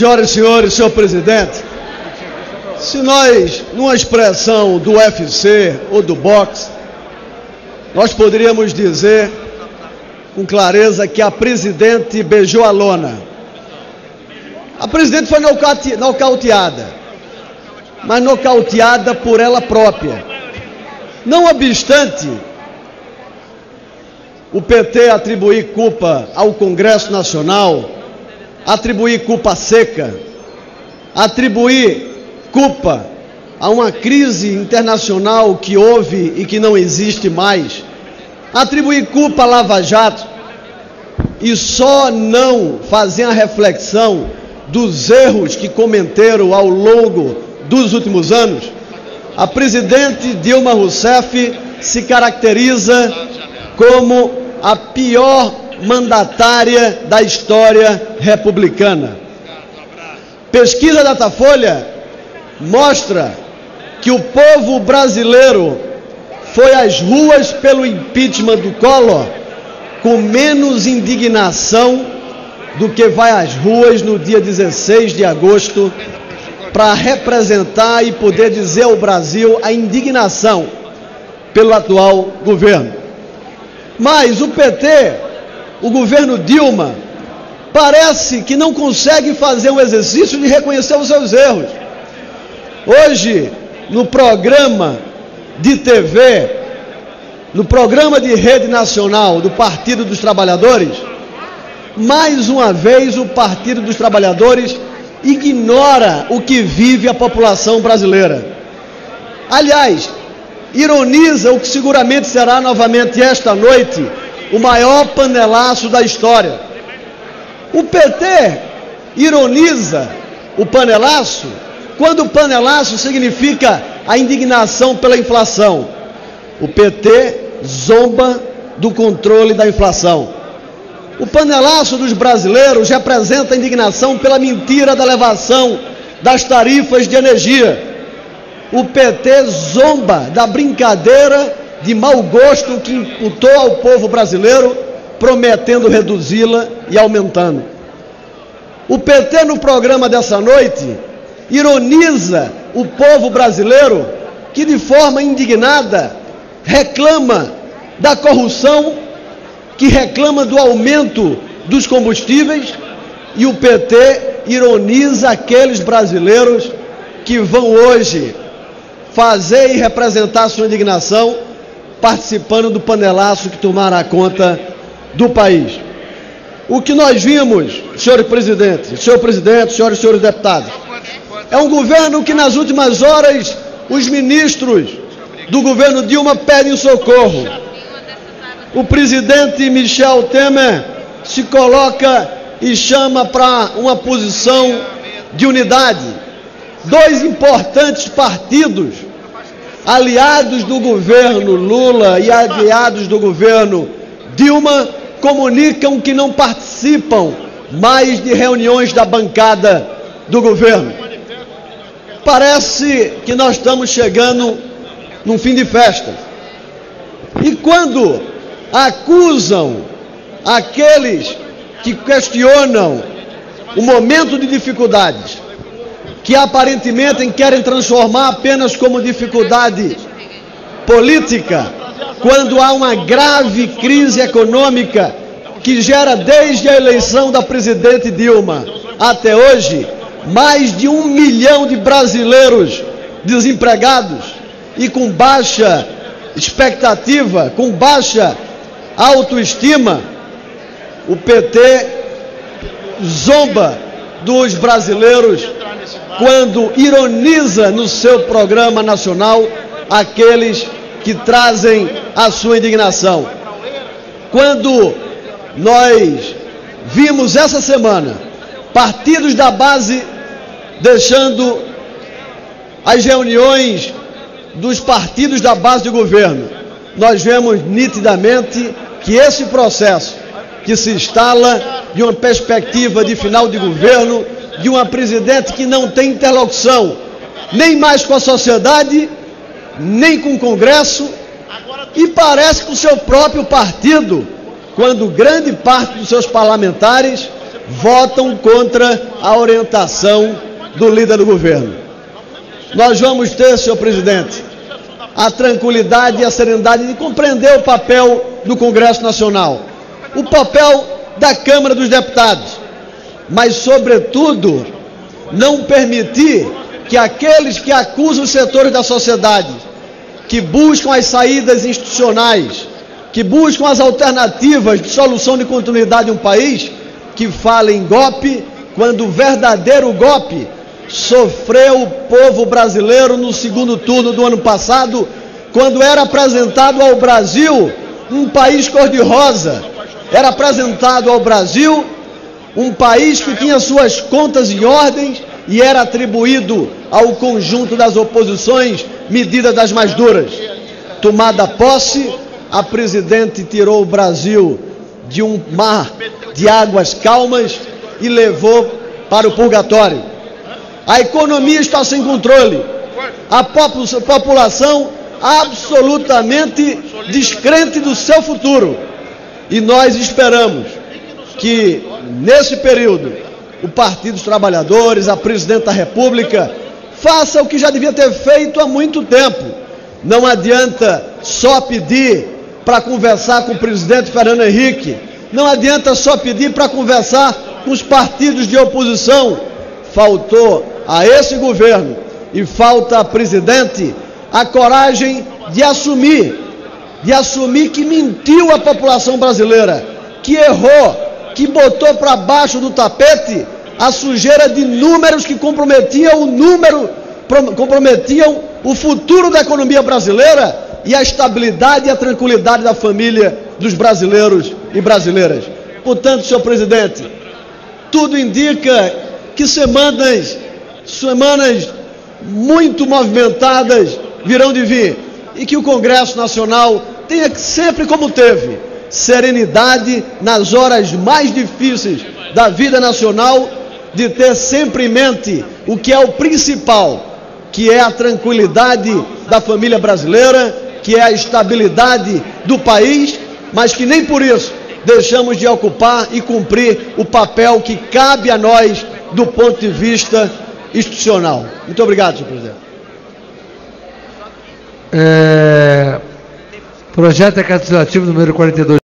Senhoras e senhores, senhor presidente, se nós, numa expressão do UFC ou do boxe, nós poderíamos dizer com clareza que a presidente beijou a lona. A presidente foi nocauteada, mas nocauteada por ela própria. Não obstante o PT atribuir culpa ao Congresso Nacional, atribuir culpa seca, atribuir culpa a uma crise internacional que houve e que não existe mais, atribuir culpa à Lava Jato e só não fazer a reflexão dos erros que cometeram ao longo dos últimos anos. A presidente Dilma Rousseff se caracteriza como a pior mandatária da história republicana. Pesquisa Datafolha mostra que o povo brasileiro foi às ruas pelo impeachment do Collor com menos indignação do que vai às ruas no dia 16 de agosto para representar e poder dizer ao Brasil a indignação pelo atual governo. Mas o PT, o governo Dilma, parece que não consegue fazer um exercício de reconhecer os seus erros. Hoje, no programa de TV, no programa de rede nacional do Partido dos Trabalhadores, mais uma vez o Partido dos Trabalhadores ignora o que vive a população brasileira. Aliás, ironiza o que seguramente será novamente esta noite o maior panelaço da história. O PT ironiza o panelaço quando o panelaço significa a indignação pela inflação. O PT zomba do controle da inflação. O panelaço dos brasileiros representa a indignação pela mentira da elevação das tarifas de energia. O PT zomba da brincadeira de mau gosto que imputou ao povo brasileiro, prometendo reduzi-la e aumentando. O PT, no programa dessa noite, ironiza o povo brasileiro que, de forma indignada, reclama da corrupção, que reclama do aumento dos combustíveis, e o PT ironiza aqueles brasileiros que vão hoje fazer e representar sua indignação participando do panelaço que tomará conta do país. O que nós vimos, senhor presidente, senhoras e senhores deputados, é um governo que nas últimas horas os ministros do governo Dilma pedem socorro. O presidente Michel Temer se coloca e chama para uma posição de unidade. Dois importantes partidos, aliados do governo Lula e aliados do governo Dilma, comunicam que não participam mais de reuniões da bancada do governo. Parece que nós estamos chegando num fim de festa. E quando acusam aqueles que questionam o momento de dificuldades, que aparentemente querem transformar apenas como dificuldade política, quando há uma grave crise econômica que gera desde a eleição da presidente Dilma até hoje mais de 1 milhão de brasileiros desempregados e com baixa expectativa, com baixa autoestima, o PT zomba dos brasileiros quando ironiza no seu programa nacional aqueles que trazem a sua indignação. Quando nós vimos essa semana partidos da base deixando as reuniões dos partidos da base do governo, nós vemos nitidamente que esse processo que se instala de uma perspectiva de final de governo, de uma presidente que não tem interlocução nem mais com a sociedade, nem com o Congresso, e parece que o seu próprio partido, quando grande parte dos seus parlamentares votam contra a orientação do líder do governo. Nós vamos ter, senhor presidente, a tranquilidade e a serenidade de compreender o papel do Congresso Nacional, o papel da Câmara dos Deputados, mas, sobretudo, não permitir que aqueles que acusam os setores da sociedade, que buscam as saídas institucionais, que buscam as alternativas de solução de continuidade de um país, que falem em golpe, quando o verdadeiro golpe sofreu o povo brasileiro no segundo turno do ano passado, quando era apresentado ao Brasil um país cor-de-rosa, era apresentado ao Brasil um país que tinha suas contas em ordem e era atribuído ao conjunto das oposições medidas das mais duras. Tomada posse, a presidente tirou o Brasil de um mar de águas calmas e levou para o purgatório. A economia está sem controle, a população absolutamente descrente do seu futuro. E nós esperamos que, nesse período, o Partido dos Trabalhadores, a Presidente da República, faça o que já devia ter feito há muito tempo. Não adianta só pedir para conversar com o presidente Fernando Henrique, não adianta só pedir para conversar com os partidos de oposição. Faltou a esse governo e falta à presidente a coragem de assumir que mentiu à população brasileira, que errou, que botou para baixo do tapete a sujeira de números que comprometiam o futuro da economia brasileira e a estabilidade e a tranquilidade da família dos brasileiros e brasileiras. Portanto, senhor presidente, tudo indica que semanas muito movimentadas virão de vir e que o Congresso Nacional tenha sempre, como teve, serenidade nas horas mais difíceis da vida nacional, de ter sempre em mente o que é o principal, que é a tranquilidade da família brasileira, que é a estabilidade do país, mas que nem por isso deixamos de ocupar e cumprir o papel que cabe a nós do ponto de vista institucional. Muito obrigado, senhor presidente. Projeto legislativo número 42.